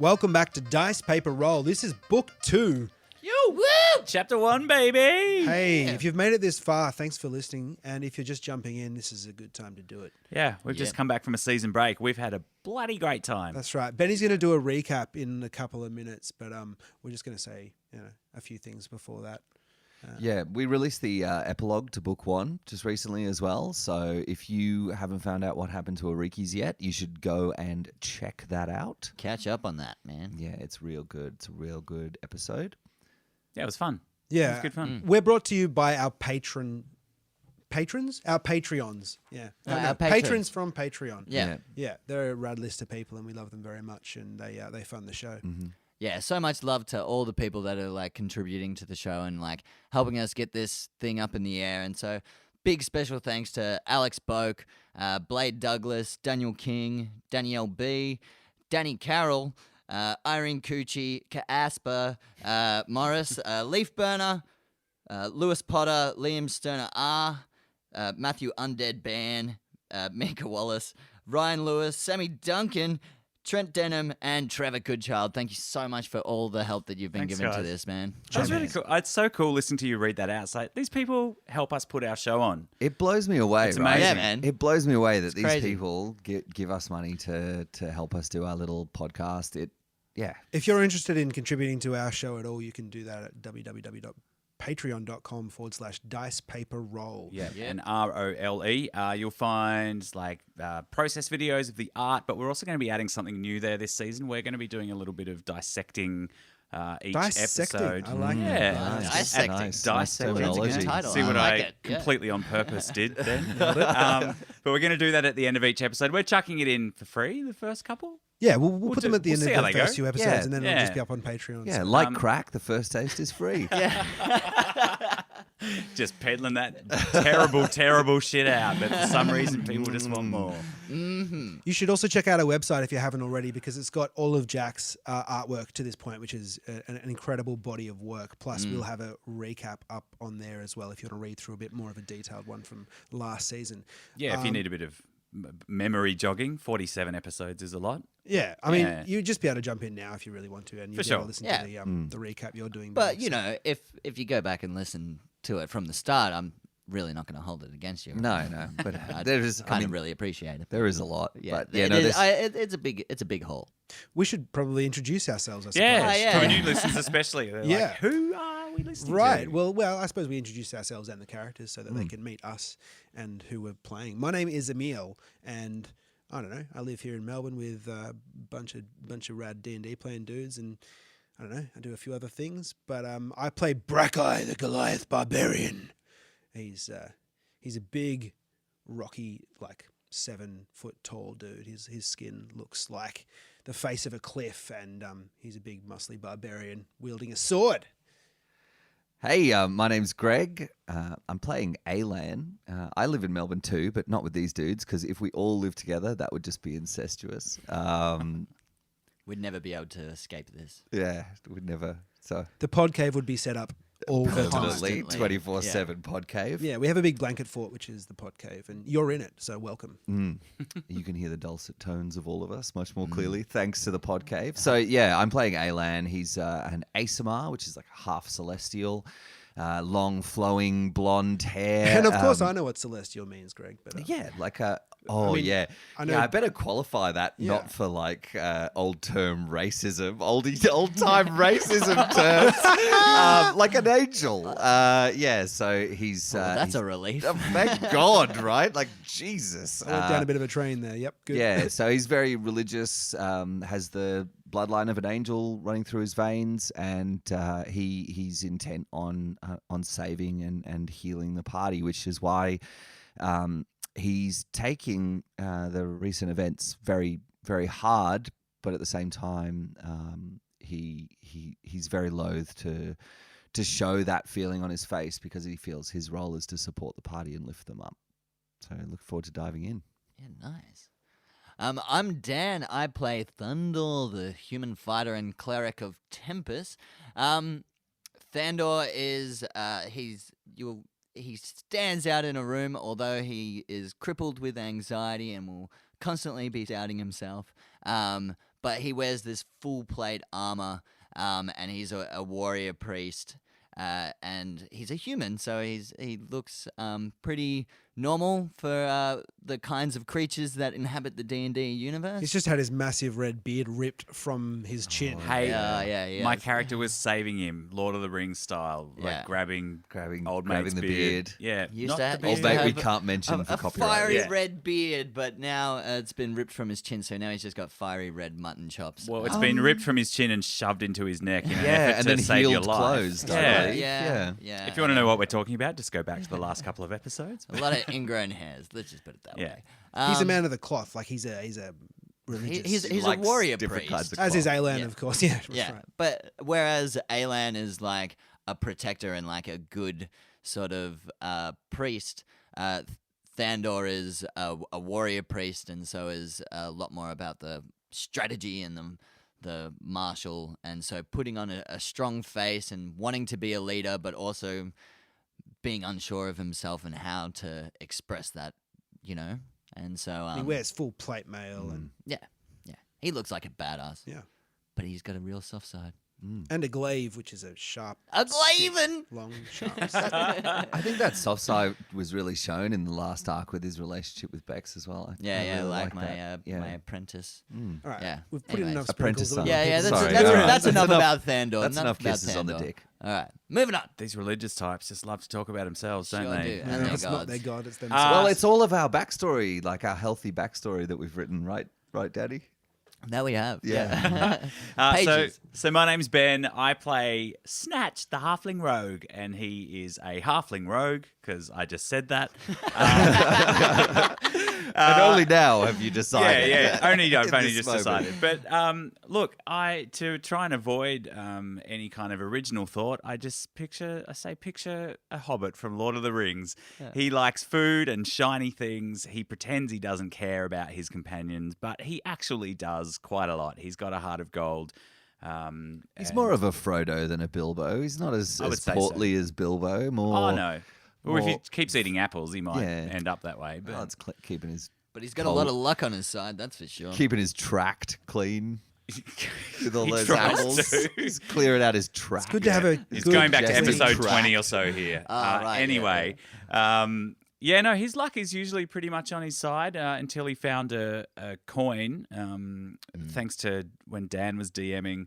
Welcome back to Dice Paper Roll. This is book 2. Woo! Chapter 1, baby! Hey, if you've made it this far, thanks for listening. And if you're just jumping in, this is a good time to do it. Yeah, we've just come back from a season break. We've had a bloody great time. That's right. Benny's going to do a recap in a couple of minutes, but we're just going to say a few things before that. Yeah, we released the epilogue to book 1 just recently as well. So if you haven't found out what happened to Arikis yet, you should go and check that out. Catch up on that, man. Yeah, it's real good. It's a real good episode. Yeah, it was fun. Yeah. It was good fun. We're brought to you by our patrons? Our Patreons. Yeah. Our patrons from Patreon. Yeah. Yeah, they're a rad list of people, and we love them very much, and they fund the show. Mm-hmm. Yeah, so much love to all the people that are like contributing to the show and like helping us get this thing up in the air. And so big special thanks to Alex Boak, Blade Douglas, Daniel King, Danielle B, Danny Carroll, Irene Cucci, Kaasper, Morris, Leaf Burner, Lewis Potter, Liam Sterner R, Matthew Undead Ban, Mika Wallace, Ryan Lewis, Sammy Duncan, Trent Denham, and Trevor Goodchild. Thank you so much for all the help that you've been given to this, man. That's really cool. It's so cool listening to you read that out. It's like, these people help us put our show on. It blows me away, It's right? amazing. Yeah, man. It blows me away that It's these crazy. people give us money to help us do our little podcast. If you're interested in contributing to our show at all, you can do that at www.patreon.com/dicepaperroll. Yeah, and ROLE. You'll find like process videos of the art, but we're also going to be adding something new there this season. We're going to be doing a little bit of dissecting each Dissecting. episode. I like Yeah. that. Nice. Dissecting. Nice Dissecting. That's a good terminology. title. See what I I, like it. Yeah. completely on purpose did then. But we're going to do that at the end of each episode. We're chucking it in for free, the first couple. Yeah, we'll put them at the we'll end see of how the they first go. few episodes, Yeah. and then Yeah. it'll just be up on Patreon. Yeah, so. like crack, the first taste is free. Just peddling that terrible, terrible shit out. But for some reason, people just want more. Mm-hmm. You should also check out our website if you haven't already, because it's got all of Jack's artwork to this point, which is an incredible body of work. Plus, we'll have a recap up on there as well if you want to read through a bit more of a detailed one from last season. Yeah, if you need a bit of memory jogging, 47 episodes is a lot. Yeah, I mean, Yeah. you'd just be able to jump in now if you really want to, and you'd For be able sure. to listen Yeah. to the recap you're doing. But, Ben, you so- know, if you go back and listen to it from the start, I'm really not going to hold it against you. No, but I'd there is kind of really appreciate it. there is a lot. Yeah, But yeah, it no, is- there's- it's a big haul. we should probably introduce ourselves, I suppose. Yeah, yeah. for new listeners especially. They're Yeah. like, who are we listening Right. to? Well, I suppose we introduce ourselves and the characters so that they can meet us and who we're playing. My name is Emil, and I don't know. I live here in Melbourne with a bunch of rad D&D playing dudes, and I don't know. I do a few other things, but I play Brackeye, the Goliath Barbarian. He's a big, rocky, like 7-foot tall dude. His skin looks like the face of a cliff, and he's a big, muscly barbarian wielding a sword. Hey, my name's Greg. I'm playing Alan. I live in Melbourne too, but not with these dudes, because if we all live together, that would just be incestuous. We'd never be able to escape this. Yeah, we'd never. So The pod cave would be set up all the time. permanently, Constantly. 24/7 pod cave. Yeah, we have a big blanket fort, which is the pod cave, and you're in it, so welcome. You can hear the dulcet tones of all of us much more clearly thanks to the pod cave. So yeah, I'm playing Alan. He's an Asimar, which is like half celestial, long flowing blonde hair. And of course, I know what celestial means, Greg. But Yeah, like a. Oh, mean, yeah. I know- Yeah, I better qualify that Yeah. not for like old term racism, old time racism terms. Like an angel. Yeah, so he's. Well, that's he's- a relief. Oh, thank God, right? Like, Jesus. I went down a bit of a train there. Yep, good. Yeah, so he's very religious, has the bloodline of an angel running through his veins, and he's intent on saving and healing the party, which is why he's taking the recent events very, very hard, but at the same time, he's very loath to show that feeling on his face, because he feels his role is to support the party and lift them up. So I look forward to diving in. Yeah, nice. I'm Dan. I play Thundor, the human fighter and cleric of Tempest. Thandor is he stands out in a room, although he is crippled with anxiety and will constantly be doubting himself. But but he wears this full plate armor, and he's a warrior priest. And he's a human, so he looks pretty normal for the kinds of creatures that inhabit the D&D universe. He's just had his massive red beard ripped from his chin. Hey, yeah. my character was saving him, Lord of the Rings style, like Yeah. grabbing old grabbing mate's the beard. Yeah, Used not to have- the Old beard. mate we have can't mention for a copyright. fiery Yeah. red beard, but now it's been ripped from his chin, so now he's just got fiery red mutton chops. Well, it's been ripped from his chin and shoved into his neck in an Yeah, effort and to then save your healed life. closed, I Yeah. believe. yeah. If you want to know what we're talking about, just go back to the last couple of episodes. A lot of ingrown hairs. Let's just put it that Yeah. way. He's a man of the cloth. Like he's a religious. He's a likes warrior different priest. kinds of as is cloth. Alan, Yeah. of course. Yeah, that's Yeah, right. but whereas Alan is like a protector and like a good sort of priest, Thandor is a warrior priest, and so is a lot more about the strategy and the martial, and so putting on a strong face and wanting to be a leader, but also being unsure of himself and how to express that, And so He wears full plate mail yeah, he looks like a badass. Yeah. But he's got a real soft side. and a glaive, which is a sharp, A stick, glaiven! long, sharp. I think that soft side was really shown in the last arc with his relationship with Bex as well. I Yeah, really like my that. my apprentice. All right, Yeah. we've put in Anyways. enough Apprentice sprinkles. son. Yeah, that's Sorry, that's, all right. that's That's enough enough- about Thandor. that's enough about kisses on the Thandor. dick. All right, moving on. These religious types just love to talk about themselves, don't Sure they? do. Yeah, And their it's not gods. their god, it's them. Well, it's all of our backstory, like our healthy backstory that we've written, right, Daddy? That we have. Yeah. Pages. So my name's Ben. I play Snatch, the halfling rogue, and he is a halfling rogue because I just said that. And only now have you decided. Yeah. I've only In just this moment. decided. But look, to try and avoid any kind of original thought, I picture a hobbit from Lord of the Rings. Yeah. He likes food and shiny things. He pretends he doesn't care about his companions, but he actually does quite a lot. He's got a heart of gold. He's more of a Frodo than a Bilbo. He's not as would say portly as Bilbo. More. Oh no. Well, if he more- keeps eating apples, he might Yeah. end up that way. But Well, it's keeping his But he's got a lot of luck on his side, that's for sure. keeping his tract clean with all He those tries apples. to. He's clearing out his tract. It's good to have a He's good going back to Jesse episode Track. 20 or so here. right, Anyway, his luck is usually pretty much on his side until he found a coin, thanks to when Dan was DMing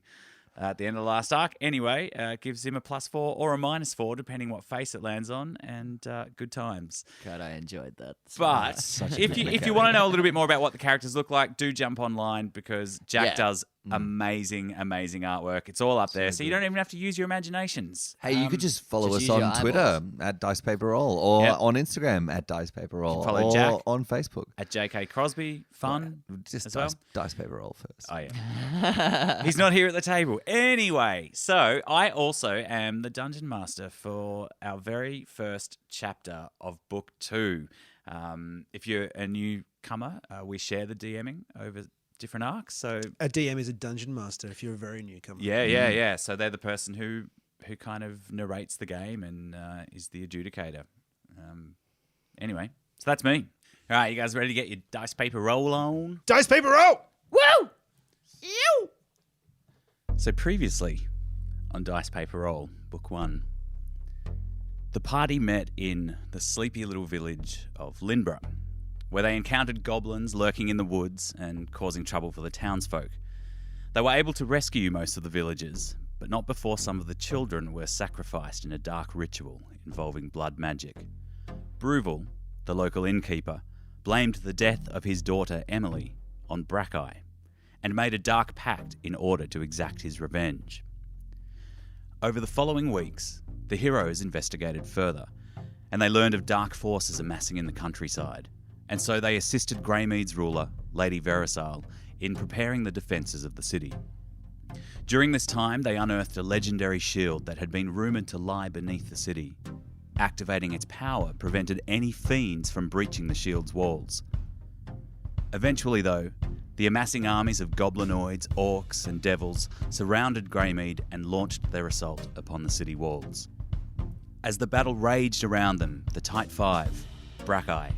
at the end of the last arc. Anyway, gives him a +4 or a -4, depending what face it lands on, and good times. God, I enjoyed that. But if you want to know a little bit more about what the characters look like, do jump online because Jack Yeah. does amazing artwork. It's all up there, so you don't even have to use your imaginations. Hey, you could just follow just us use your on Twitter eyeballs. at Dice Paper Roll, or Yep. on Instagram at Dice Paper Roll, follow or Jack. on Facebook. At JK Crosby, fun Just as well. Dice Paper Roll first. Oh yeah, he's not here at the table anyway. So I also am the dungeon master for our very first chapter of book 2. If you're a newcomer, we share the DMing over different arcs. So A DM is a dungeon master if you're a very newcomer. yeah. So they're the person who kind of narrates the game and is the adjudicator. Anyway, so that's me. All right, you guys ready to get your dice paper roll on? Dice paper roll. Woo! You! So previously on Dice Paper Roll, Book 1, the party met in the sleepy little village of Lindborough, where they encountered goblins lurking in the woods and causing trouble for the townsfolk. They were able to rescue most of the villagers, but not before some of the children were sacrificed in a dark ritual involving blood magic. Bruval, the local innkeeper, blamed the death of his daughter Emily on Brackeye, and made a dark pact in order to exact his revenge. Over the following weeks, the heroes investigated further, and they learned of dark forces amassing in the countryside, and so they assisted Greymead's ruler, Lady Verisal, in preparing the defences of the city. During this time, they unearthed a legendary shield that had been rumoured to lie beneath the city. Activating its power prevented any fiends from breaching the shield's walls. Eventually, though, the amassing armies of goblinoids, orcs, and devils surrounded Greymead and launched their assault upon the city walls. As the battle raged around them, the Tight Five, Brackeye,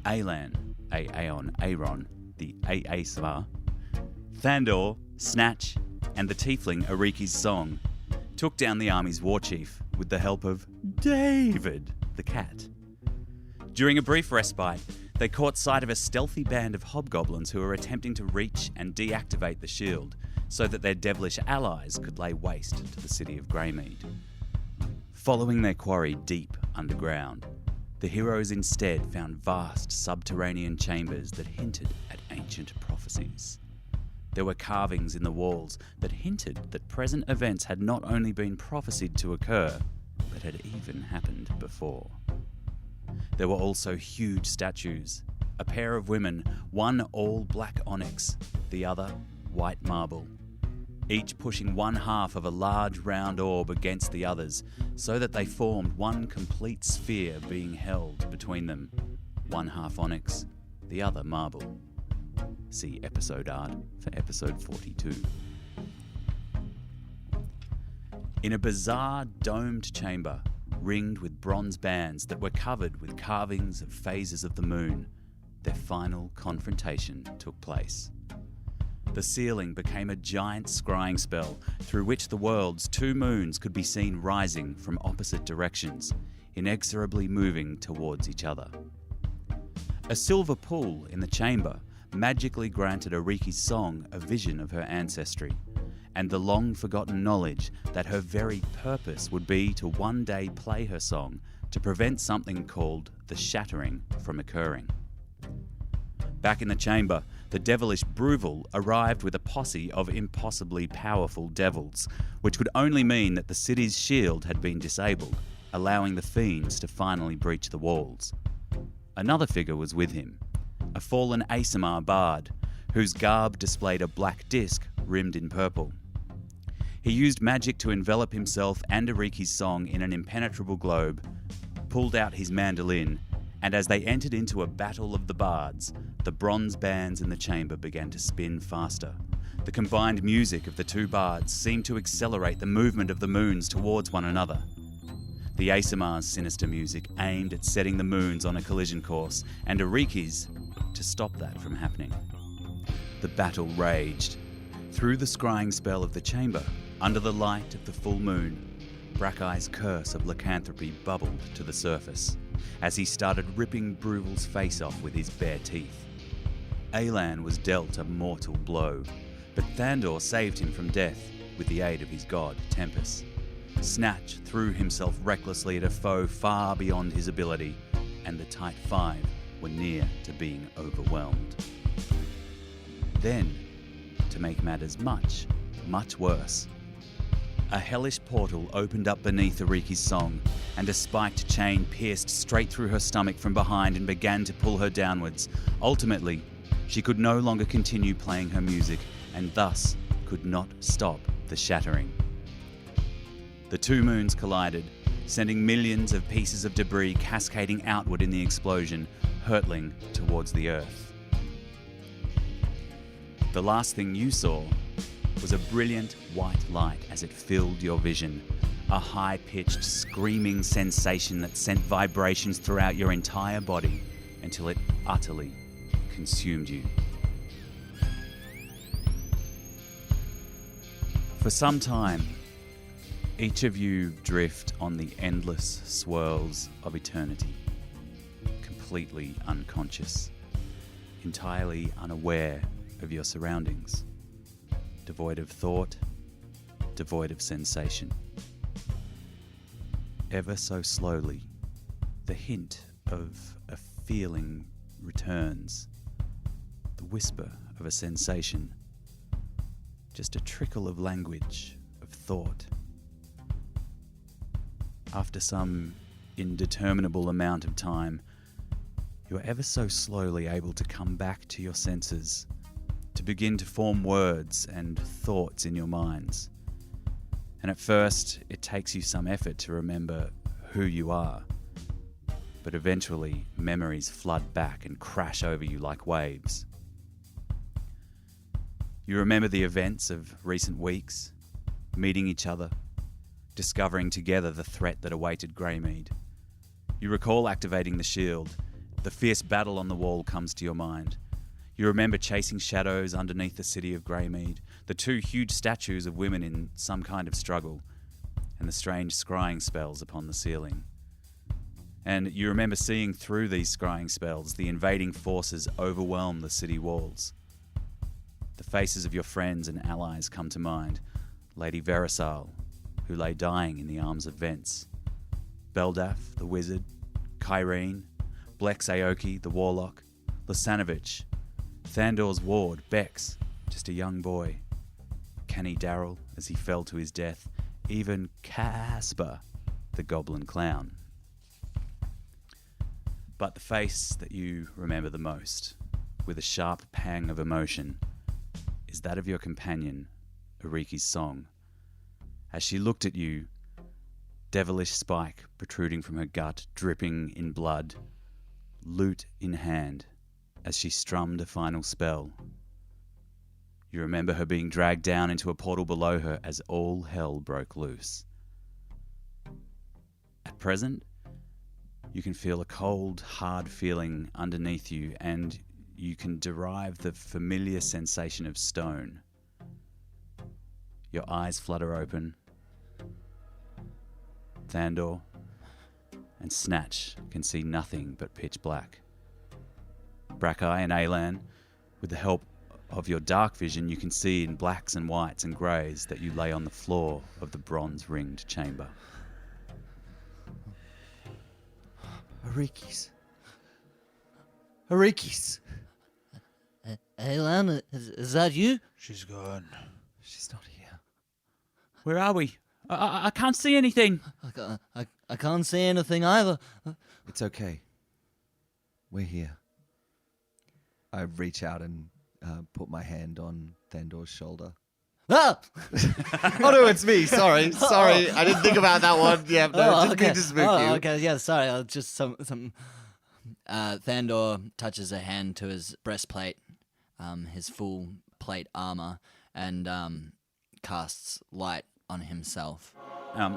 Aelan, Aeon, Aeron, the Aesvar, Thandor, Snatch and the tiefling Ariki's Song took down the army's war chief with the help of David the cat. During a brief respite, they caught sight of a stealthy band of hobgoblins who were attempting to reach and deactivate the shield so that their devilish allies could lay waste to the city of Greymead. Following their quarry deep underground, the heroes instead found vast subterranean chambers that hinted at ancient prophecies. There were carvings in the walls that hinted that present events had not only been prophesied to occur, but had even happened before. There were also huge statues, a pair of women, one all black onyx, the other white marble, each pushing one half of a large round orb against the others so that they formed one complete sphere being held between them, one half onyx, the other marble. See episode art for episode 42. In a bizarre domed chamber, ringed with bronze bands that were covered with carvings of phases of the moon, their final confrontation took place. The ceiling became a giant scrying spell through which the world's two moons could be seen rising from opposite directions, inexorably moving towards each other. A silver pool in the chamber magically granted Ariki's Song a vision of her ancestry, and the long-forgotten knowledge that her very purpose would be to one day play her song to prevent something called the Shattering from occurring. Back in the chamber, the devilish Bruval arrived with a posse of impossibly powerful devils, which would only mean that the city's shield had been disabled, allowing the fiends to finally breach the walls. Another figure was with him, a fallen ASMR bard, whose garb displayed a black disc rimmed in purple. He used magic to envelop himself and Ariki's Song in an impenetrable globe, pulled out his mandolin, and as they entered into a battle of the bards, the bronze bands in the chamber began to spin faster. The combined music of the two bards seemed to accelerate the movement of the moons towards one another. The ASMR's sinister music aimed at setting the moons on a collision course, and Ariki's to stop that from happening. The battle raged. Through the scrying spell of the chamber, under the light of the full moon, Brackey's curse of lycanthropy bubbled to the surface as he started ripping Bruval's face off with his bare teeth. Alan was dealt a mortal blow, but Thandor saved him from death with the aid of his god, Tempest. Snatch threw himself recklessly at a foe far beyond his ability, and the Tight Five were near to being overwhelmed. Then, to make matters much, much worse, a hellish portal opened up beneath Ariki's Song, and a spiked chain pierced straight through her stomach from behind and began to pull her downwards. Ultimately, she could no longer continue playing her music, and thus could not stop the shattering. The two moons collided, sending millions of pieces of debris cascading outward in the explosion, hurtling towards the earth. The last thing you saw was a brilliant white light as it filled your vision, a high-pitched screaming sensation that sent vibrations throughout your entire body until it utterly consumed you. For some time, each of you drift on the endless swirls of eternity, completely unconscious, entirely unaware of your surroundings, devoid of thought, devoid of sensation. Ever so slowly, the hint of a feeling returns, the whisper of a sensation, just a trickle of language, of thought. After some indeterminable amount of time, you are ever so slowly able to come back to your senses, to begin to form words and thoughts in your minds. And at first, it takes you some effort to remember who you are. But eventually, memories flood back and crash over you like waves. You remember the events of recent weeks, meeting each other, discovering together the threat that awaited Greymead. You recall activating the shield. The fierce battle on the wall comes to your mind. You remember chasing shadows underneath the city of Greymead, the 2 huge statues of women in some kind of struggle, and the strange scrying spells upon the ceiling. And you remember seeing through these scrying spells the invading forces overwhelm the city walls. The faces of your friends and allies come to mind. Lady Verisal, who lay dying in the arms of Vence. Beldaf, the wizard. Kyrene. Blex Aoki, the warlock. Lasanovich. Thandor's ward, Bex, just a young boy. Canny Darrell, as he fell to his death. Even Casper, the goblin clown. But the face that you remember the most, with a sharp pang of emotion, is that of your companion, Ariki's song. As she looked at you, devilish spike protruding from her gut, dripping in blood, lute in hand, as she strummed a final spell. You remember her being dragged down into a portal below her as all hell broke loose. At present, you can feel a cold, hard feeling underneath you, and you can derive the familiar sensation of stone. Your eyes flutter open. Thandor and Snatch can see nothing but pitch black. Brackeye and Alan, with the help of your dark vision, you can see in blacks and whites and greys that you lay on the floor of the bronze-ringed chamber. Arikis. Arikis. Alan, is that you? She's gone. She's not here. Where are we? I can't see anything. I can't see anything either. It's okay. We're here. I reach out and put my hand on Thandor's shoulder. Ah! Oh no, it's me. Sorry. I didn't think about that one. Yeah, no, didn't mean to spook you. Okay, yeah, sorry. Just some. Thandor touches a hand to his breastplate, his full plate armor, and casts light on himself.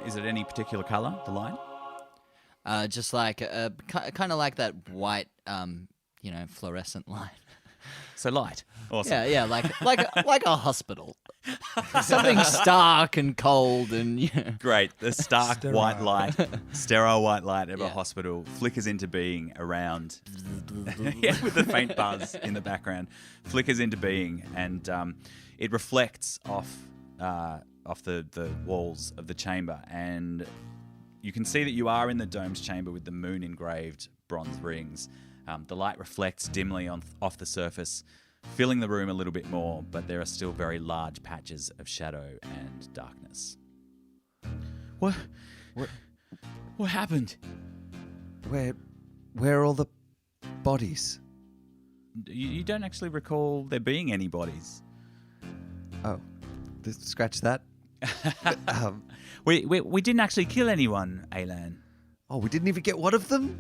Is it any particular colour, the light? Just like kind of like that white, fluorescent light. So light. Awesome. Yeah, like a hospital. Something stark and cold and Great. The stark Sterile. white light, sterile white light of a Yeah. hospital flickers into being around. Yeah, with the faint buzz in the background, flickers into being, and it reflects off the walls of the chamber, and you can see that you are in the domed chamber with the moon engraved bronze rings. The light reflects dimly off the surface, filling the room a little bit more, but there are still very large patches of shadow and darkness. What happened? Where are all the bodies? You don't actually recall there being any bodies. Oh, scratch that. We didn't actually kill anyone, Alan. Oh, we didn't even get one of them?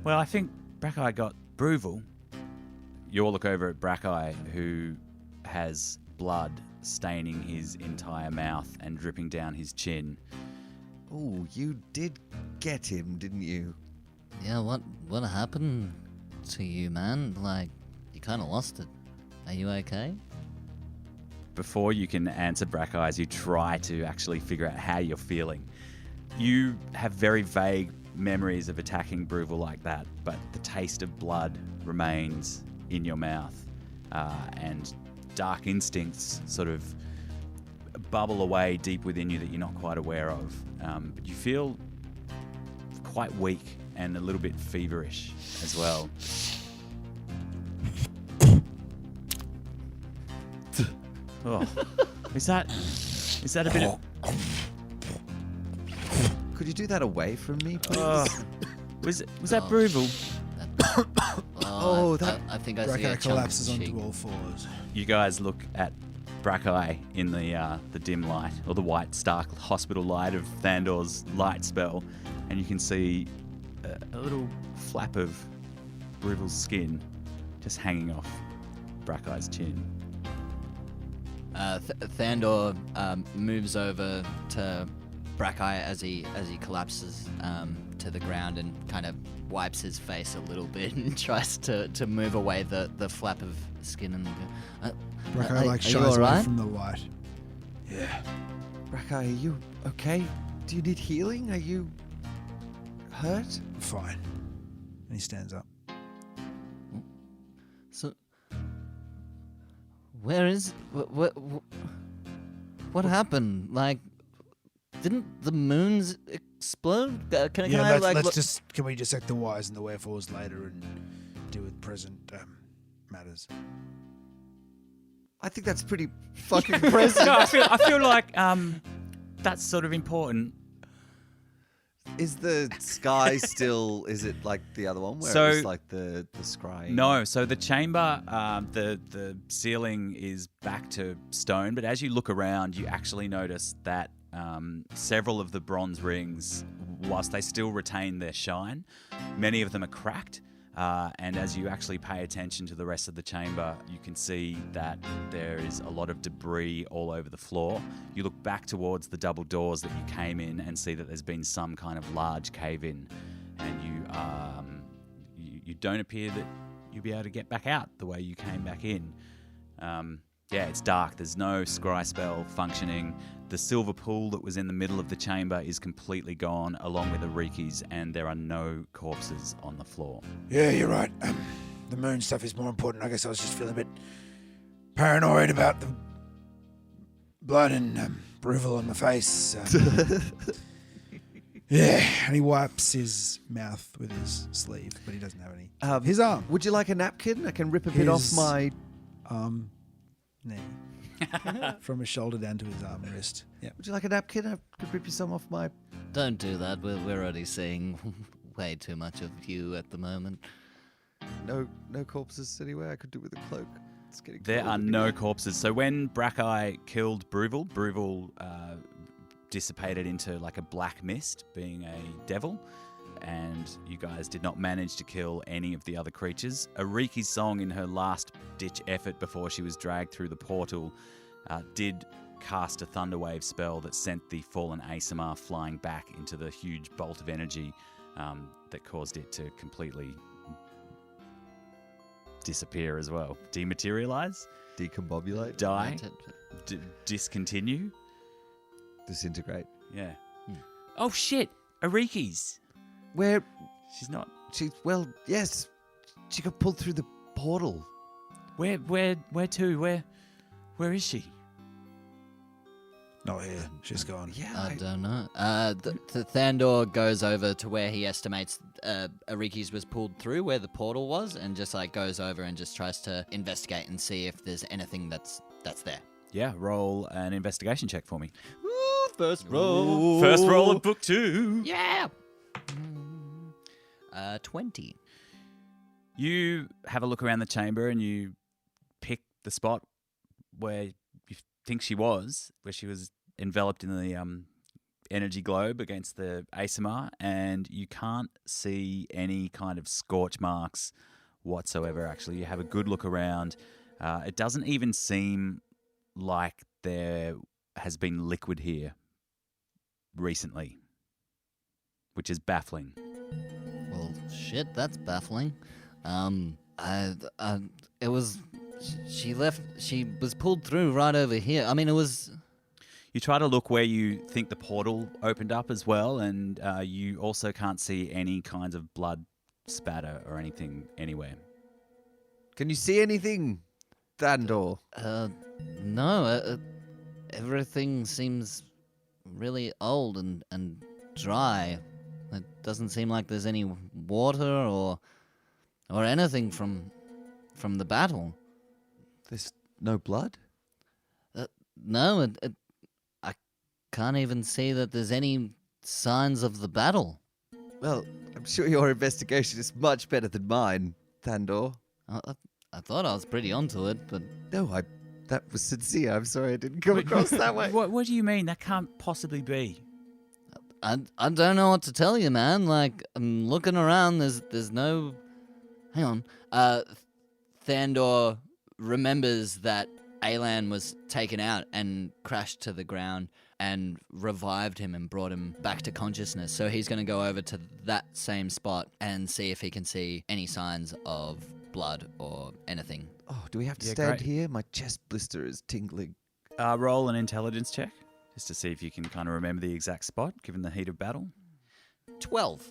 Well, I think Brackeye got Bruval. You all look over at Brackeye, who has blood staining his entire mouth and dripping down his chin. Oh, you did get him, didn't you? Yeah, what happened to you, man? Like, you kind of lost it. Are you okay? Before you can answer Brackeye, as you try to actually figure out how you're feeling, you have very vague memories of attacking Bruval like that, but the taste of blood remains in your mouth, and dark instincts sort of bubble away deep within you that you're not quite aware of. But you feel quite weak and a little bit feverish as well. Oh, is that a bit of... Could you do that away from me, please? Was that Bruval? I think I see a Brackeye chunk collapses of cheek. onto all fours. You guys look at Brackeye in the dim light, or the white stark hospital light of Thandor's light spell, and you can see a little flap of Bruval's skin just hanging off Brackeye's chin. Thandor moves over to Brackeye as he collapses to the ground and kind of wipes his face a little bit and tries to move away the flap of skin and Brackeye shies all away right? from the light. Yeah. Brackeye, are you okay? Do you need healing? Are you hurt? Fine. And he stands up. So, where is what happened? Like, didn't the moons explode? Can I like? Can we dissect the whys and the wherefores later and deal with present matters? I think that's pretty fucking present. No, I feel like that's sort of important. Is the sky still? Is it like the other one where So- it was like the scrying? No, so the chamber, the ceiling is back to stone, but as you look around, you actually notice that several of the bronze rings, whilst they still retain their shine, many of them are cracked. And as you actually pay attention to the rest of the chamber, you can see that there is a lot of debris all over the floor. You look back towards the double doors that you came in and see that there's been some kind of large cave-in, and you don't appear that you'll be able to get back out the way you came back in. Yeah, it's dark. There's no scry spell functioning. The silver pool that was in the middle of the chamber is completely gone, along with the Rikis, and there are no corpses on the floor. Yeah, you're right. The moon stuff is more important. I guess I was just feeling a bit paranoid about the blood and brutal on my face. Yeah, and he wipes his mouth with his sleeve, but he doesn't have any. His arm. Would you like a napkin? I can rip a bit off His- my. Knee. From his shoulder down to his arm and wrist. Yeah. Would you like a napkin? I could rip you some off my. Don't do that. We're already seeing way too much of you at the moment. No corpses anywhere. I could do with a cloak. It's getting There cold are in no here. corpses. So when Brackeye killed Bruval dissipated into like a black mist, being a devil, and you guys did not manage to kill any of the other creatures. Ariki's song in her last-ditch effort before she was dragged through the portal did cast a thunderwave spell that sent the fallen ASMR flying back into the huge bolt of energy that caused it to completely disappear as well. Dematerialize, Decombobulate. die, discontinue. Disintegrate. Yeah. Oh shit, Ariki's. Where? She's not. Well, yes. She got pulled through the portal. Where to? Where is she? Not here. She's gone. Yeah. I don't know. The Thandor goes over to where he estimates Ariki's was pulled through, where the portal was, and just like goes over and just tries to investigate and see if there's anything that's there. Yeah, roll an investigation check for me. Ooh, first roll. First roll of book 2. Yeah. 20. You have a look around the chamber and you pick the spot where you think she was, where she was enveloped in the energy globe against the ASMR, and you can't see any kind of scorch marks whatsoever, actually. You have a good look around. It doesn't even seem like there has been liquid here recently, which is baffling. Well, shit, that's baffling. It was. She left. She was pulled through right over here. I mean, it was. You try to look where you think the portal opened up as well, and you also can't see any kinds of blood spatter or anything anywhere. Can you see anything, Thandor? No. Everything seems really old and dry. It doesn't seem like there's any water or anything from the battle. There's no blood? No, I can't even see that there's any signs of the battle. Well, I'm sure your investigation is much better than mine, Thandor. I thought I was pretty onto it, but No, that was sincere. I'm sorry I didn't come across that way. What do you mean? That can't possibly be. I don't know what to tell you, man. Like, I'm looking around, there's no... Hang on. Thandor remembers that Alan was taken out and crashed to the ground, and revived him and brought him back to consciousness. So he's going to go over to that same spot and see if he can see any signs of blood or anything. Oh, do we have to Yeah, stand great. here? My chest blister is tingling. Roll an intelligence check, just to see if you can kind of remember the exact spot, given the heat of battle. 12.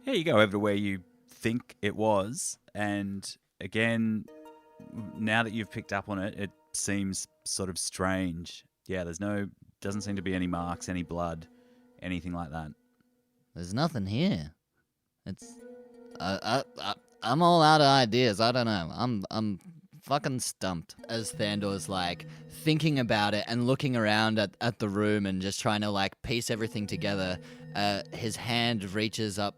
Yeah, you go over to where you think it was, and again, now that you've picked up on it, it seems sort of strange. Yeah, doesn't seem to be any marks, any blood, anything like that. There's nothing here. It's... I'm all out of ideas. I don't know. I'm fucking stumped. As Thandor's like thinking about it and looking around at the room and just trying to like piece everything together, his hand reaches up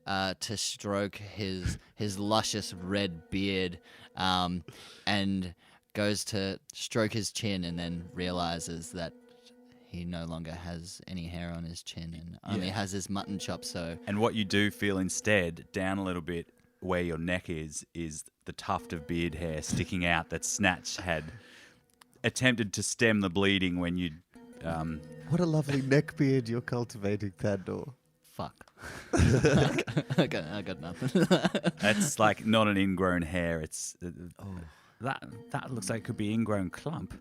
to stroke his luscious red beard, and goes to stroke his chin and then realizes that he no longer has any hair on his chin and only has his mutton chop. So, And what you do feel instead, down a little bit where your neck is the tuft of beard hair sticking out that Snatch had attempted to stem the bleeding when you... What a lovely neck beard you're cultivating, Thandor. fuck. I got nothing. That's like not an ingrown hair. It's... That looks like it could be ingrown clump.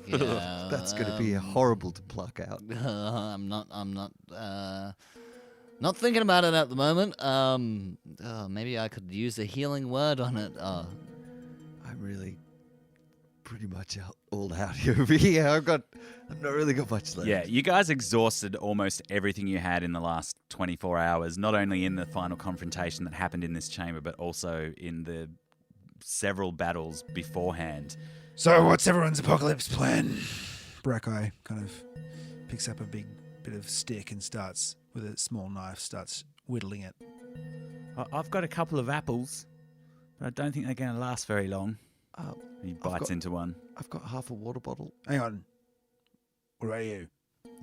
Yeah, That's going to be horrible to pluck out. I'm not thinking about it at the moment. Maybe I could use a healing word on it. I'm really pretty much all out over here. I've not really got much left. Yeah, you guys exhausted almost everything you had in the last 24 hours, not only in the final confrontation that happened in this chamber, but also in the several battles beforehand. So what's everyone's apocalypse plan? Brackeye kind of picks up a big bit of stick and starts, with a small knife, starts whittling it. I've got a couple of apples, but I don't think they're going to last very long. He bites into one. I've got half a water bottle. Hang on. What about you?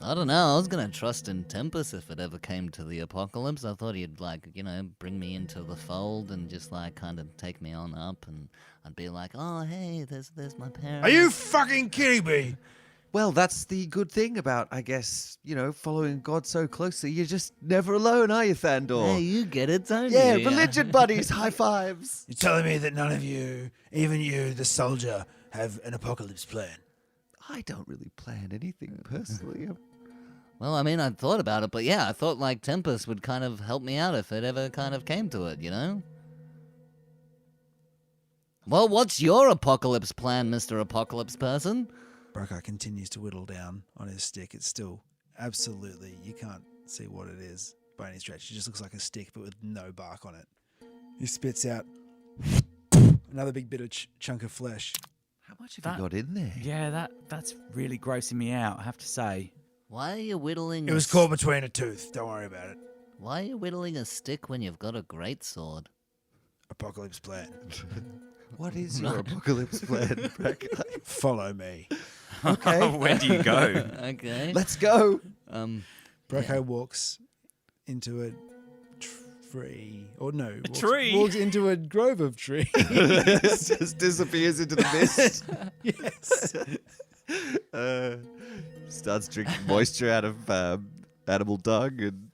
I don't know. I was gonna trust in Tempest if it ever came to the apocalypse. I thought he'd bring me into the fold and just kind of take me on up, and I'd be like, oh hey, there's my parents. Are you fucking kidding me? Well, that's the good thing about, I guess, following God so closely. You're just never alone, are you, Thandor? Hey, you get it, don't you? Yeah, religion buddies, high fives. You're telling me that none of you, even you, the soldier, have an apocalypse plan? I don't really plan anything personally. Well, I mean, I thought about it, but yeah, I thought Tempest would kind of help me out if it ever kind of came to it, Well, what's your apocalypse plan, Mr. Apocalypse Person? Brackeye continues to whittle down on his stick. It's still absolutely, you can't see what it is by any stretch. It just looks like a stick, but with no bark on it. He spits out another big bit of chunk of flesh. How much have you got in there? Yeah, that's really grossing me out, I have to say. Why are you whittling? It was caught between a tooth. Don't worry about it. Why are you whittling a stick when you've got a great sword? Apocalypse plan. What is your apocalypse plan, Brackeye? Follow me. Okay. Where do you go? Okay. Let's go. Brackeye walks into a tree. Or no. Tree? Walks into a grove of trees. Just disappears into the mist. Yes. Starts drinking moisture out of animal dung and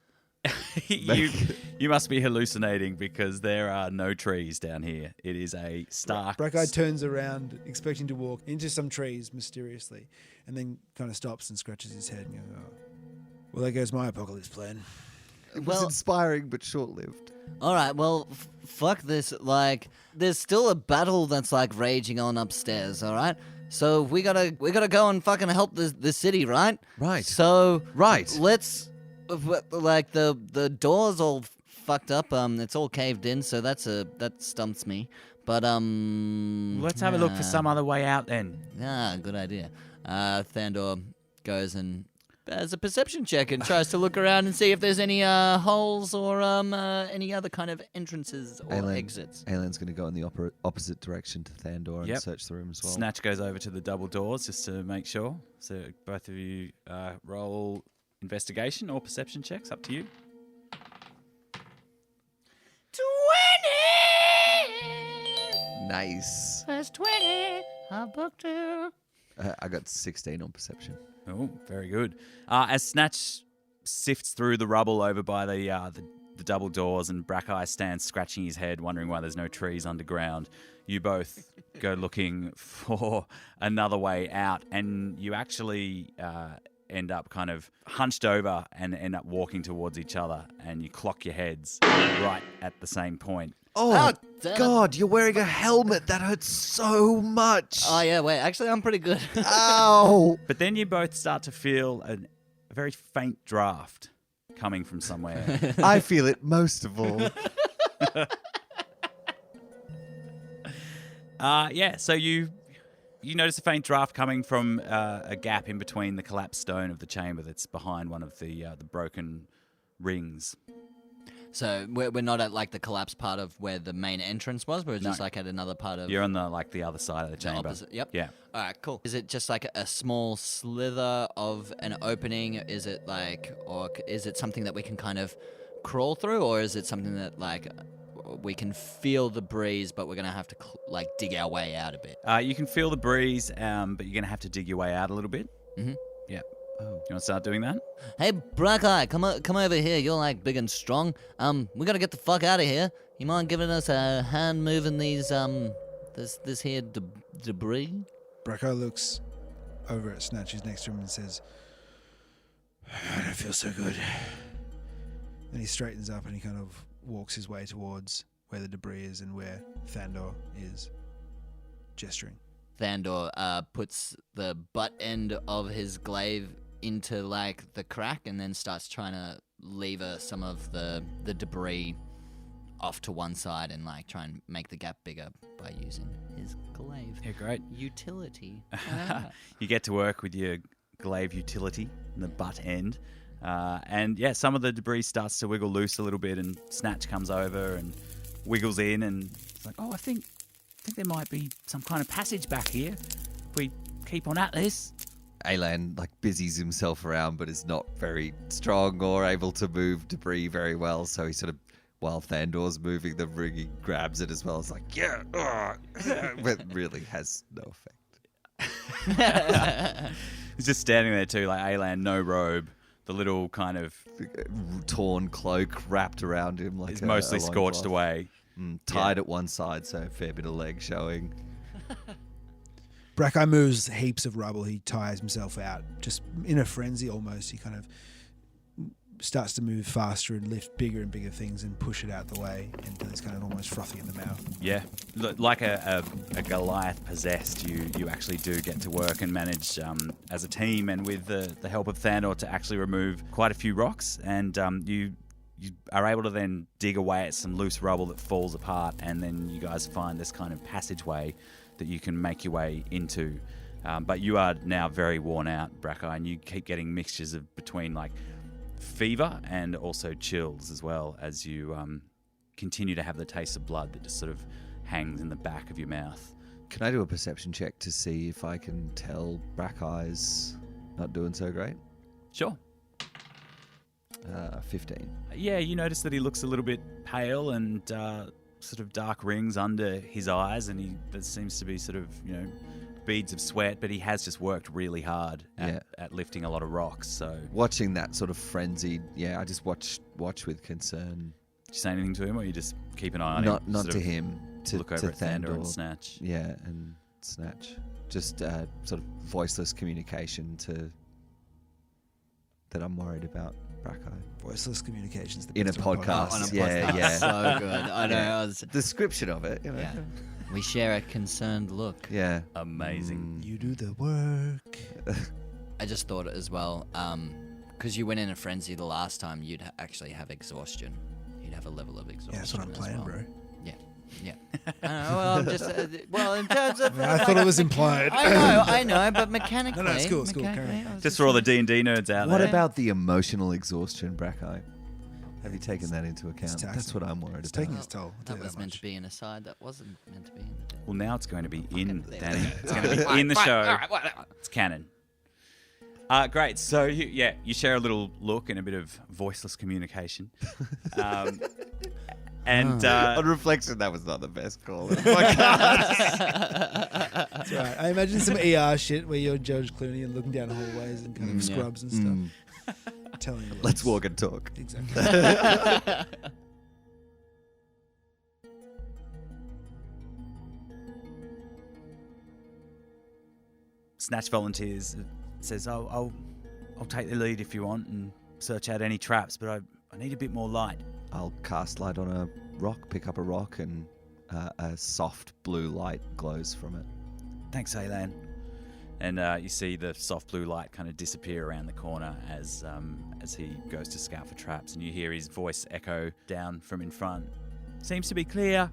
you must be hallucinating because there are no trees down here. It is a stark... Brackeye turns around, expecting to walk into some trees mysteriously, and then kind of stops and scratches his head and goes, oh. Well, there goes my apocalypse plan. it was inspiring but short-lived. All right, well, fuck this. There's still a battle that's raging on upstairs. All right, so we gotta go and fucking help the city, right? Right. So Right. let's the door's all fucked up. It's all caved in, so that stumps me. But Let's have a look for some other way out then. good idea. Thandor goes and has a perception check and tries to look around and see if there's any holes or any other kind of entrances or exits. Aylan's going to go in the opposite direction to Thandor and search the room as well. Snatch goes over to the double doors just to make sure. So both of you roll investigation or perception checks, up to you. 20! Nice. That's 20. I booked her. I got 16 on perception. Oh, very good. As Snatch sifts through the rubble over by the double doors and Brackeye stands scratching his head, wondering why there's no trees underground, you both go looking for another way out, and you actually end up kind of hunched over and end up walking towards each other, and you clock your heads right at the same point. Oh, damn. God, you're wearing a helmet. That hurts so much. Oh, yeah, wait. Actually, I'm pretty good. Ow. But then you both start to feel a very faint draft coming from somewhere. I feel it most of all. So you notice a faint draft coming from a gap in between the collapsed stone of the chamber that's behind one of the broken rings. So we're not at like the collapsed part of where the main entrance was. We're just like at another part of You're on the other side of the chamber. opposite. Yep. Yeah. All right. Cool. Is it just like a small slither of an opening? Is it like, or is it something that we can kind of crawl through, or is it something that like we can feel the breeze, but we're gonna have to like dig our way out a bit? You can feel the breeze, but you're gonna have to dig your way out a little bit. Mm-hmm. Yeah. Oh. You want to start doing that? Hey, Brackeye, come over here. You're like big and strong. We gotta get the fuck out of here. You mind giving us a hand moving these this here debris? Brackeye looks over at Snatch, who's next to him, and says, I don't feel so good. Then he straightens up and he kind of walks his way towards where the debris is and where Thandor is, gesturing. Thandor puts the butt end of his glaive into like the crack and then starts trying to lever some of the debris off to one side and like try and make the gap bigger by using his glaive. Yeah, great. Utility. You get to work with your glaive utility, the butt end. And yeah, some of the debris starts to wiggle loose a little bit, and Snatch comes over and wiggles in, and it's like, oh, I think there might be some kind of passage back here if we keep on at this. Alan like busies himself around, but is not very strong or able to move debris very well. So he sort of, while Thandor's moving the ring, he grabs it as well. It's like, yeah, but really has no effect. He's just standing there too, like Alan, no robe. The little kind of torn cloak wrapped around him, like is mostly scorched away. Tied at one side, so a fair bit of leg showing. Brackeye moves heaps of rubble. He tires himself out, just in a frenzy almost. He kind of starts to move faster and lift bigger and bigger things and push it out the way until he's kind of almost frothy in the mouth. Yeah, like a Goliath possessed, you actually do get to work and manage as a team, and with the help of Thandor to actually remove quite a few rocks, and you are able to then dig away at some loose rubble that falls apart, and then you guys find this kind of passageway that you can make your way into. But you are now very worn out, Brackeye, and you keep getting mixtures of between like fever and also chills as well as you continue to have the taste of blood that just sort of hangs in the back of your mouth. Can I do a perception check to see if I can tell Brackeye's not doing so great? Sure. 15. Yeah, you notice that he looks a little bit pale and sort of dark rings under his eyes, and there seems to be sort of, beads of sweat, but he has just worked really hard at lifting a lot of rocks. So watching that sort of frenzied, I just watch with concern. Did you say anything to him, or you just keep an eye on him? Not to him. To look over to at Thandor and Snatch. Yeah, and Snatch. Just sort of voiceless communication that I'm worried about Brackeye. Voiceless communications. In a podcast. On a Yeah. So good. I know. Description of it. Yeah. We share a concerned look. Yeah. Amazing. You do the work. I just thought as well, because you went in a frenzy the last time, you'd actually have exhaustion. You'd have a level of exhaustion. Yeah, that's what I'm playing, bro. Yeah. I know, well, I'm just, in terms of... I thought it was implied. I know, but mechanically... No, it's cool, it's cool. Carry on. Just for all the D&D nerds out What there. about the emotional exhaustion, Brackeye? Have you taken that into account? That's what I'm worried It's about. taking its toll. That was meant to be in a side. That wasn't meant to be in the... Well, now it's going to be in, Okay. Danny. It's going to be in the show. It's canon. Great. So, you share a little look and a bit of voiceless communication. And On reflection, that was not the best call. In the podcast. That's right. I imagine some ER shit where you're George Clooney and looking down hallways and kind of scrubs and stuff. Telling you Let's walk and talk. Exactly. Snatch volunteers, says, I'll take the lead if you want and search out any traps, but I need a bit more light. I'll cast light on a rock, pick up a rock, and a soft blue light glows from it. Thanks, Alan. And you see the soft blue light kind of disappear around the corner as he goes to scout for traps, and you hear his voice echo down from in front. Seems to be clear.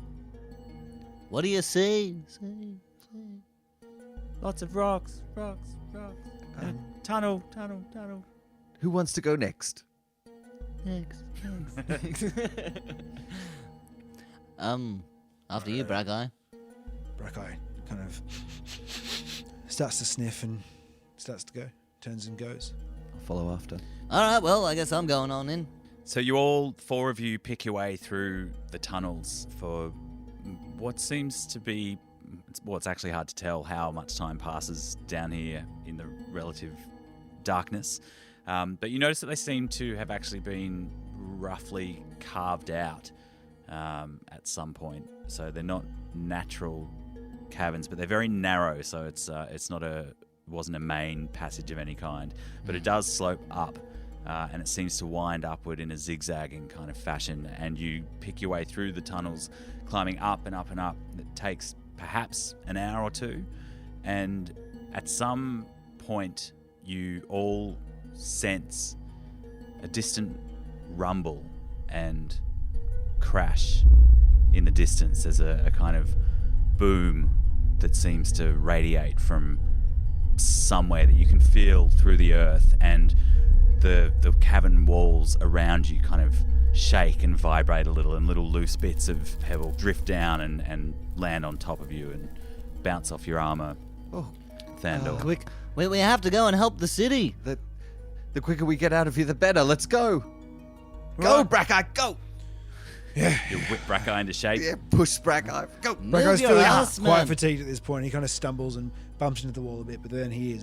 What do you see? Lots of rocks. Tunnel. Who wants to go next? After you, Brackeye. Brackeye kind of starts to sniff and starts to go. Turns and goes. I'll follow after. All right, well, I guess I'm going on in. So you all, 4 of you, pick your way through the tunnels for what seems to be... Well, it's actually hard to tell how much time passes down here in the relative darkness. But you notice that they seem to have actually been roughly carved out at some point. So they're not natural caverns, but they're very narrow. So it wasn't a main passage of any kind, but it does slope up, and it seems to wind upward in a zigzagging kind of fashion. And you pick your way through the tunnels, climbing up and up and up. It takes perhaps an hour or two, and at some point you all sense a distant rumble and crash in the distance. There's a kind of boom that seems to radiate from somewhere that you can feel through the earth, and the cavern walls around you kind of shake and vibrate a little, and little loose bits of pebble drift down and land on top of you and bounce off your armor. Oh, Thandor. Quick. We have to go and help the city. The quicker we get out of here, the better. Let's go. Go, Brackeye, go. Yeah. You whip Brackeye into shape. Yeah, push Brackeye. Go. Brackeye's your feeling ass, quite man. fatigued at this point. He kind of stumbles and bumps into the wall a bit, but then he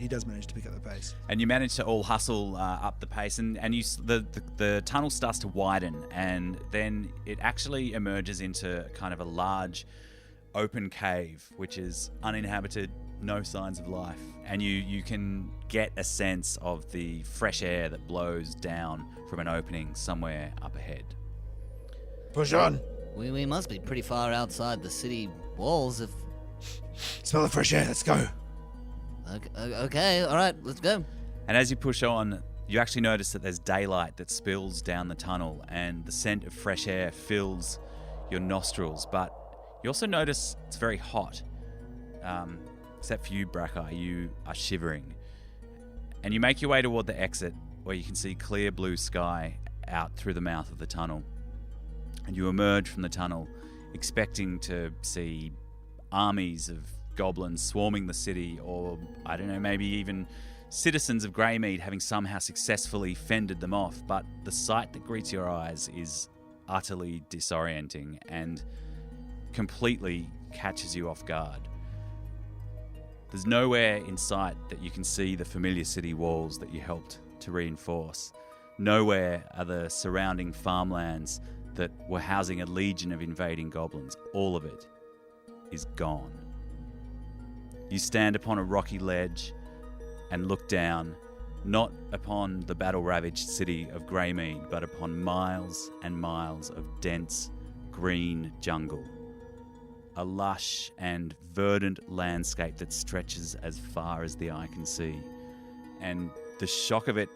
does manage to pick up the pace. And you manage to all hustle up the pace, and the tunnel starts to widen, and then it actually emerges into kind of a large open cave, which is uninhabited, no signs of life. And you can get a sense of the fresh air that blows down from an opening somewhere up ahead. Push on. We must be pretty far outside the city walls if... Smell the fresh air. Let's go. Okay, all right, let's go. And as you push on, you actually notice that there's daylight that spills down the tunnel, and the scent of fresh air fills your nostrils. But you also notice it's very hot. Except for you, Brackeye, you are shivering. And you make your way toward the exit, where you can see clear blue sky out through the mouth of the tunnel. And you emerge from the tunnel, expecting to see armies of goblins swarming the city, or, I don't know, maybe even citizens of Greymead having somehow successfully fended them off. But the sight that greets your eyes is utterly disorienting and completely catches you off guard. There's nowhere in sight that you can see the familiar city walls that you helped to reinforce. Nowhere are the surrounding farmlands that were housing a legion of invading goblins. All of it is gone. You stand upon a rocky ledge and look down, not upon the battle-ravaged city of Greymead, but upon miles and miles of dense green jungle. A lush and verdant landscape that stretches as far as the eye can see. And the shock of it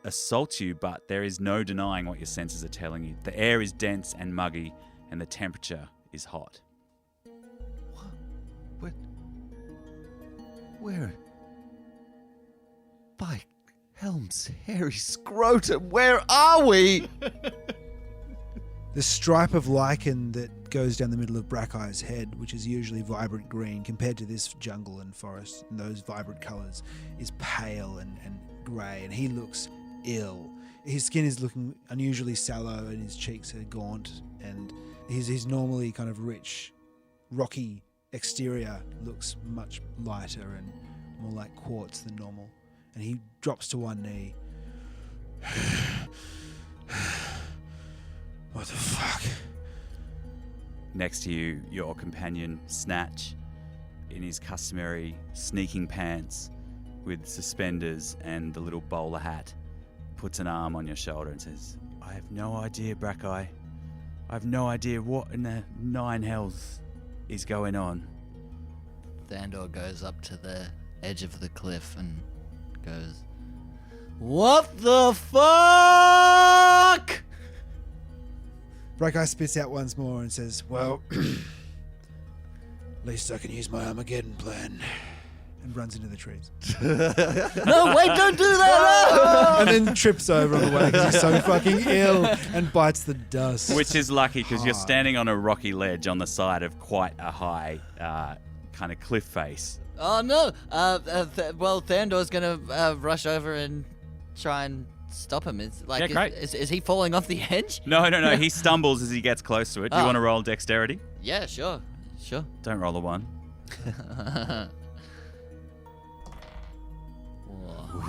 assaults you, but there is no denying what your senses are telling you. The air is dense and muggy, and the temperature is hot. What? Where? By Helm's hairy scrotum, where are we? The stripe of lichen that goes down the middle of Brackeye's head, which is usually vibrant green compared to this jungle and forest and those vibrant colours, is pale and grey, and he looks ill. His skin is looking unusually sallow and his cheeks are gaunt, and his normally kind of rich, rocky exterior looks much lighter and more like quartz than normal. And he drops to one knee. What the fuck? Next to you, your companion, Snatch, in his customary sneaking pants with suspenders and the little bowler hat, puts an arm on your shoulder and says, I have no idea, Brackeye. I have no idea what in the nine hells is going on. Thandor goes up to the edge of the cliff and goes, what the fuck? Brackeye spits out once more and says, well, at least I can use my Armageddon plan. And runs into the trees. No, wait, don't do that! And then trips over on the way because he's so fucking ill and bites the dust. Which is lucky because you're Hard. standing on a rocky ledge on the side of quite a high kind of cliff face. Oh, no. Well, Thandor's going to rush over and try and stop him. It's like, Yeah, great. Is he falling off the edge? No. He stumbles as he gets close to it. Do you Oh. want to roll dexterity? Yeah, sure. Don't roll a 1.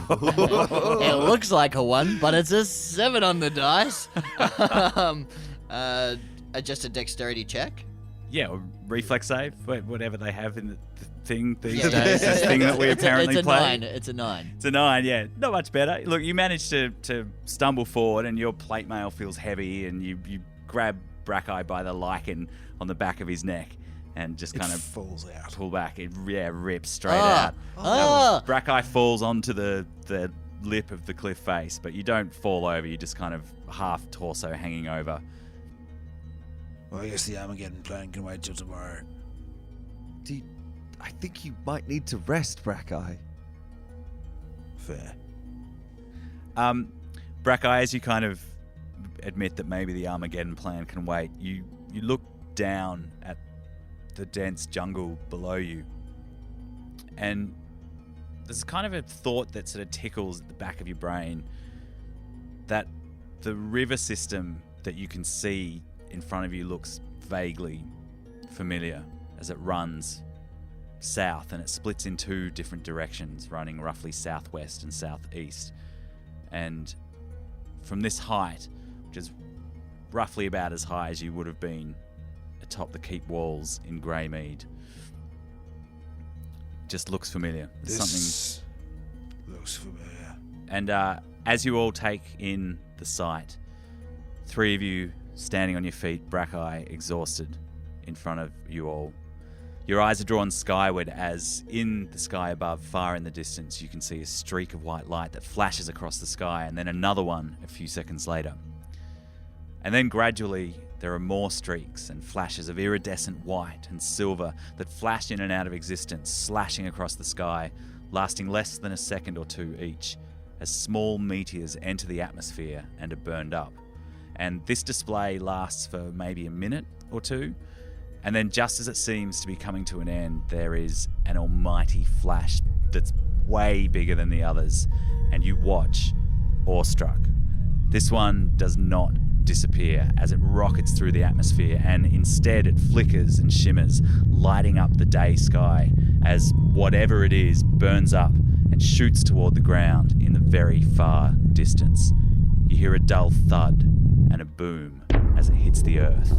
It looks like a 1, but it's a 7 on the dice. Just a dexterity check. Yeah, or reflex save, whatever they have in the thing these Yeah. days. This thing that we apparently it's a play. 9. It's a 9. It's a 9, yeah. Not much better. Look, you manage to stumble forward and your plate mail feels heavy and you grab Brackeye by the lichen on the back of his neck and just kind of falls out. pull back. It rips straight out. Brackeye falls onto the lip of the cliff face, but you don't fall over. You just kind of half torso hanging over. Well, I guess the Armageddon plan can wait till tomorrow. I think you might need to rest, Brackeye. Fair. Brackeye, as you kind of admit that maybe the Armageddon plan can wait, you look down at the dense jungle below you, and there's kind of a thought that sort of tickles at the back of your brain that the river system that you can see in front of you looks vaguely familiar as it runs south, and it splits in 2 different directions, running roughly southwest and southeast. And from this height, which is roughly about as high as you would have been atop the keep walls in Greymead, just looks familiar. There's This looks familiar. And as you all take in the sight, 3 of you standing on your feet, Brackeye exhausted in front of you all. Your eyes are drawn skyward as in the sky above, far in the distance, you can see a streak of white light that flashes across the sky, and then another one a few seconds later. And then gradually there are more streaks and flashes of iridescent white and silver that flash in and out of existence, slashing across the sky, lasting less than a second or 2 each, as small meteors enter the atmosphere and are burned up. And this display lasts for maybe a minute or 2, and then just as it seems to be coming to an end, there is an almighty flash that's way bigger than the others, and you watch, awestruck. This one does not disappear as it rockets through the atmosphere, and instead it flickers and shimmers, lighting up the day sky as whatever it is burns up and shoots toward the ground in the very far distance. You hear a dull thud and a boom as it hits the earth.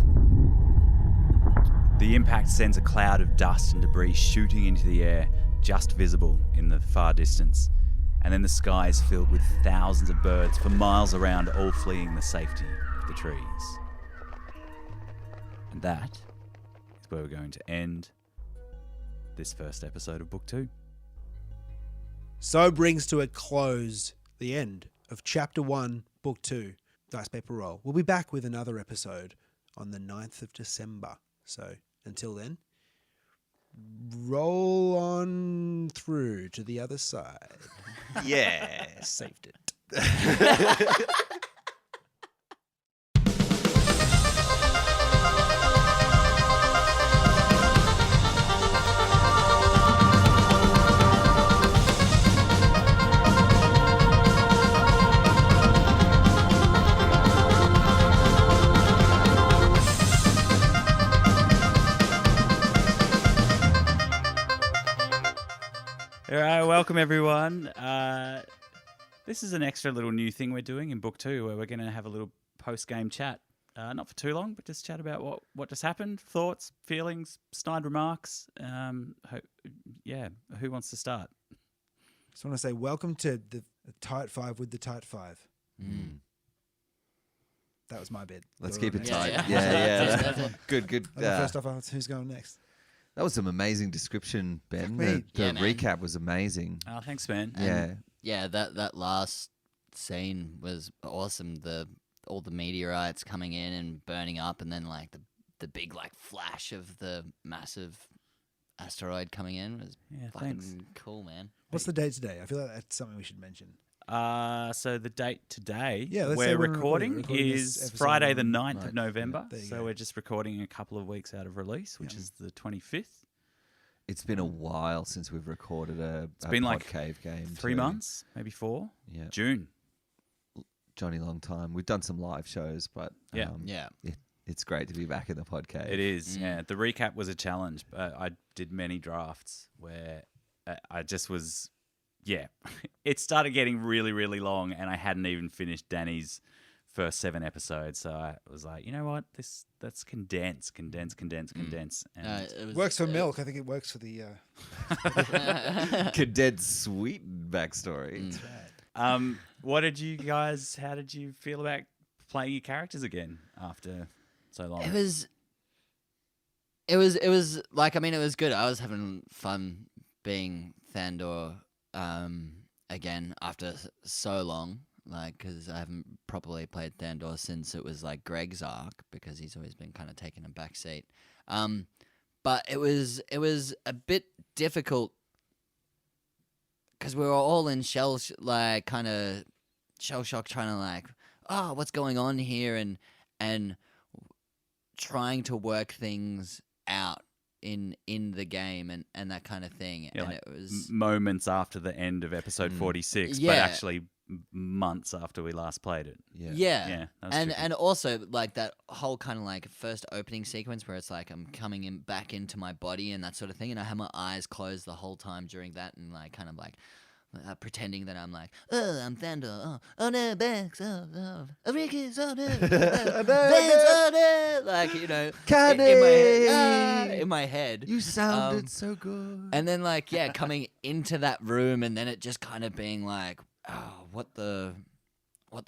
The impact sends a cloud of dust and debris shooting into the air, just visible in the far distance. And then the sky is filled with thousands of birds for miles around, all fleeing the safety of the trees. And that is where we're going to end this first episode of Book 2. So brings to a close the end of Chapter 1, Book 2, Dice Paper Roll. We'll be back with another episode on the 9th of December. So until then, roll on through to the other side. Yeah. Saved it. All right, welcome everyone. This is an extra little new thing we're doing in book 2 where we're going to have a little post-game chat. Not for too long, but just chat about what just happened, thoughts, feelings, snide remarks. Who wants to start? Just want to say welcome to the tight 5 with the tight 5. That was my bit. Let's Go keep on it next. tight. Yeah. Yeah. Good. Okay, first off, who's going next? That was some amazing description, Ben. The Yeah, man. recap was amazing. Oh, thanks, man. Yeah. Yeah, that last scene was awesome. All the meteorites coming in and burning up, and then like the big like flash of the massive asteroid coming in was fucking thanks. cool, man. What's the date today? I feel like that's something we should mention. So the date today let's say we're when recording this is episode Friday the on- 9th right. of November. There you So go. we're just recording a couple of weeks out of release, which is the 25th. It's been a while since we've recorded a been pod like cave game. 3 too. months, maybe 4. Yeah. June. Johnny long time. We've done some live shows, but Yeah. it's great to be back in the pod cave. It is, yeah. The recap was a challenge. I did many drafts where I just was, it started getting really, really long, and I hadn't even finished Danny's first 7 episodes. So I was like, you know what? Let's condense. And It was, Works for milk. I think it works for the. Condensed sweet backstory. how did you feel about playing your characters again after so long? It was like, I mean, it was good. I was having fun being Thandor again after so long, like, because I haven't properly played Thandor since it was like Greg's arc, because he's always been kind of taking a back seat. But it was a bit difficult because we were all in shell shock, trying to like, oh, what's going on here, and trying to work things out in the game and that kind of thing. Yeah, and like it was moments after the end of episode 46, but Yeah. actually months after we last played it. yeah. that was And tricky. and also like that whole kind of like first opening sequence where it's like I'm coming in back into my body and that sort of thing, and I had my eyes closed the whole time during that, and like kind of like pretending that I'm like, oh, I'm Thandor, oh no, Bex, oh, Ricky, oh no, Bex, oh no, like, you know, in my head. You sounded so good. And then like, coming into that room and then it just kind of being like, oh, what the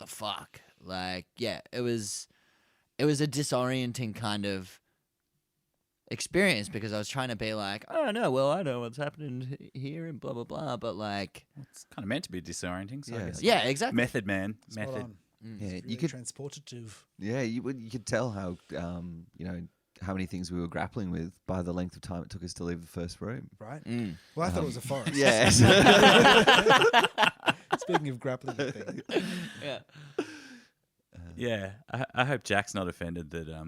fuck? Like, it was a disorienting kind of experience, because I was trying to be like, oh no, well, I know what's happening here and blah blah blah, but like, It's kind of meant to be disorienting. So I Yeah. guess yeah, exactly. Method man. Spot Method. on. Yeah, Really you could. transportative. Yeah, you could tell how how many things we were grappling with by the length of time it took us to leave the first room. Right. Mm. Well, I thought it was a forest. Yeah. Speaking of grappling with things. Yeah. Yeah. I hope Jack's not offended that we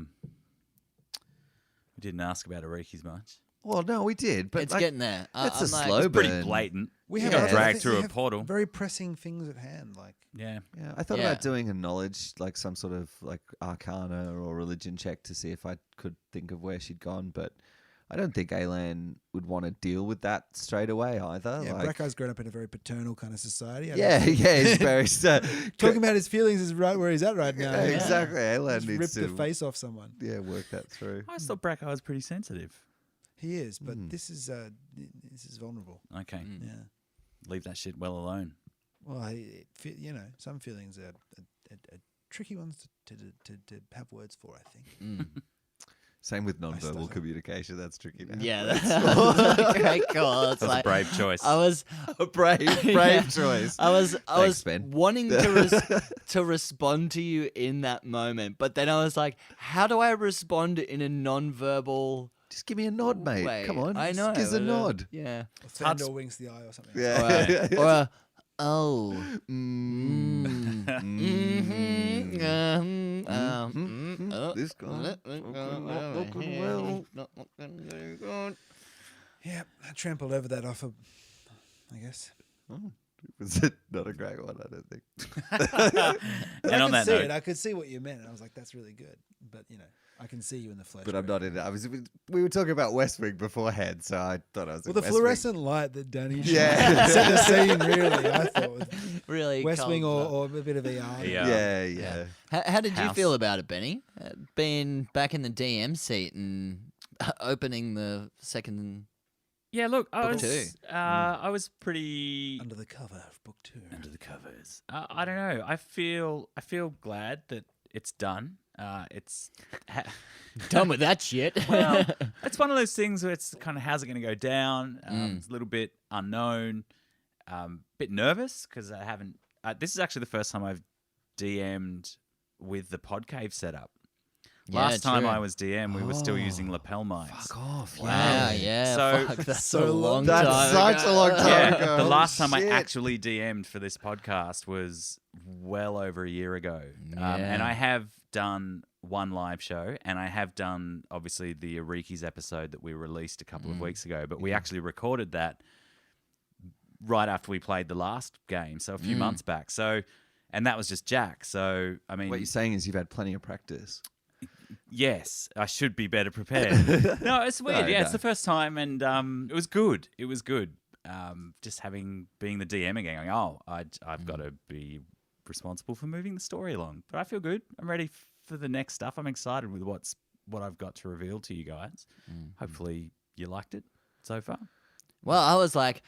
didn't ask about Ariki's much. Well, no, we did, but It's like, getting there. that's a I'm like, slow It's pretty burn. blatant. We You have got other dragged thi- through we a have portal. Very pressing things at hand. Like, Yeah. Yeah, I thought Yeah. about doing a knowledge, like some sort of like arcana or religion check to see if I could think of where she'd gone, but I don't think Alan would want to deal with that straight away either. yeah, like, Bracco's grown up in a very paternal kind of society. I don't yeah, think- he's very Talking about his feelings is right where he's at right now. yeah, exactly. Alan Just needs rip to the face off someone. work that through. I just thought Bracco was pretty sensitive. He is, but Mm. this is vulnerable. Okay. Mm. Yeah. Leave that shit well alone. Well, some feelings are tricky ones to have words for, I think. Mm. Same with stutter. nonverbal communication. That's tricky now. Yeah, that's great call. It's That was like a brave choice. I was a brave Yeah. choice. I was Ben. wanting to to respond to you in that moment, but then I was like, how do I respond in a non-verbal Just give me a nod, mate. way? Come on. I know. Just give us a but, nod. Yeah. Or hard to Thandor winks the eye or something. Yeah. Or a oh. This guy. Yeah, I trampled over that offer, I guess. Was it not a great one? I don't think. And on I that could see note, it. I could see what you meant. And I was like, that's really good. But, I can see you in the flesh. but I'm bro. not in it. We were talking about West Wing beforehand, so I thought I was. Well, in the West fluorescent light that Danny Yeah. set the scene, really, I thought. Was Really, West Wing cold, or a bit of ER. Wing. Yeah. Yeah. How did you House. feel about it, Benny? Being back in the DM seat and opening the second. Yeah, look, Book two. I was pretty Under the cover of book 2. under the covers. I don't know. I feel glad that it's done. It's Done with that shit. well, it's one of those things where it's kind of how's it going to go down. It's a little bit unknown, bit nervous because I haven't. This is actually the first time I've DM'd with the Podcave setup. Last time I was DM, we were still using lapel mics. Fuck off. Wow, yeah. So- fuck, that's so a long long- time. That's such ago. a long time Yeah, ago. the last time I Shit. actually DM'd for this podcast was well over a year ago. Yeah. And I have done one live show, and I have done, obviously, the Ariki's episode that we released a couple of weeks ago, but we actually recorded that right after we played the last game, so a few months back. So, and that was just Jack. So, I mean... What you're saying is you've had plenty of practice. Yes, I should be better prepared. No, it's weird. No, yeah, no. it's the first time, and it was good. It was good. Just being the DM again, going, I've got to be responsible for moving the story along. But I feel good. I'm ready for the next stuff. I'm excited with what I've got to reveal to you guys. Hopefully you liked it so far. Well, I was like,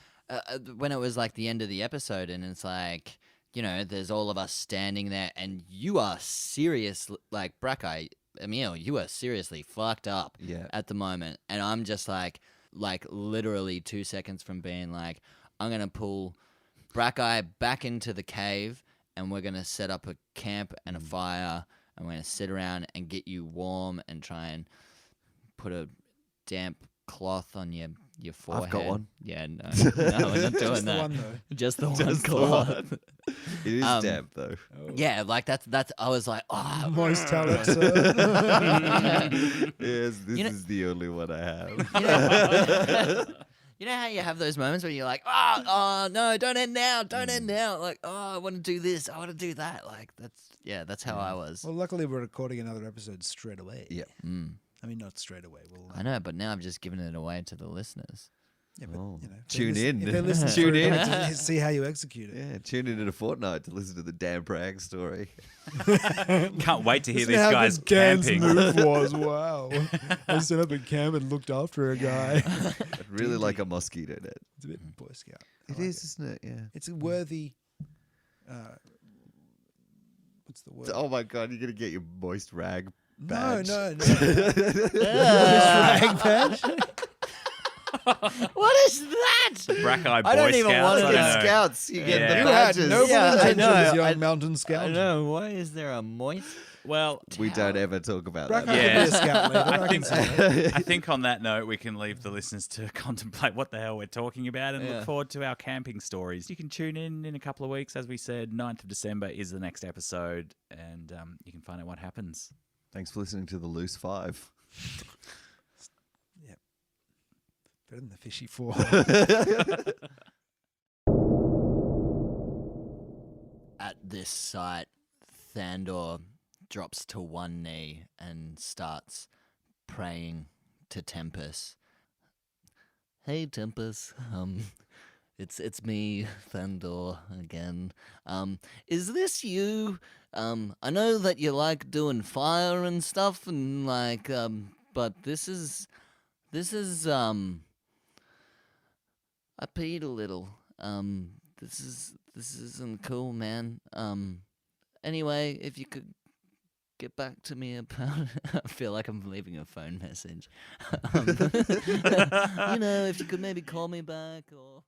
when it was like the end of the episode, and it's like, you know, there's all of us standing there, and you are serious, like Brackeye, Emil, you are seriously fucked up Yeah. at the moment, and I'm just like literally 2 seconds from being like, I'm gonna pull Brackeye back into the cave, and we're gonna set up a camp and a fire, and we're gonna sit around and get you warm and try and put a damp cloth on your forehead. I've got one. Yeah, no, we're not doing Just the that. one, though. Just the one Just the cloth. one. It is damp, though. Yeah, like that's. I was like, oh, Moist towel, sir. Yes, this You know- is the only one I have. you know how you have those moments where you're like, oh no, don't end now, don't end now. Like, oh, I want to do this, I want to do that. Like that's how I was. Well, luckily we're recording another episode straight away. Yeah. I mean, not straight away. We'll, I know, but now I've just given it away to the listeners. yeah, but, Oh. you know, if Tune they in. If they listen Tune through, in. to see how you execute it. Yeah, tune in a fortnight to listen to the Dan Bragg story. Can't wait to hear Listen these how guys good Dan's camping. move was. Wow. I set up a camp and looked after a guy. I'd really like a mosquito net. It's a bit Boy Scout. I It like is, isn't it? Yeah. It's a worthy. What's the word? Oh my god, you're gonna get your moist rag No, badge. no. Rag badge. What is that? Brackeye Boy I don't even Scouts, want I to don't get know. Scouts, you get Yeah. the You had badges. noble Yeah, I intentions, know. young mountain scout. I know. Why is there a moist? Well, We don't ever talk about Brackeye that. Yeah. could be a scout leader. I can see that. I think on that note, we can leave the listeners to contemplate what the hell we're talking about and Yeah. look forward to our camping stories. You can tune in a couple of weeks. As we said, 9th of December is the next episode, and you can find out what happens. Thanks for listening to the Loose Five. Yep. Better than the fishy 4. At this sight, Thandor drops to one knee and starts praying to Tempest. Hey Tempest, it's me, Thandor again. Is this you? I know that you like doing fire and stuff, and like, but this is, I peed a little. This isn't cool, man. Anyway, if you could get back to me about it. I feel like I'm leaving a phone message. You know, if you could maybe call me back or...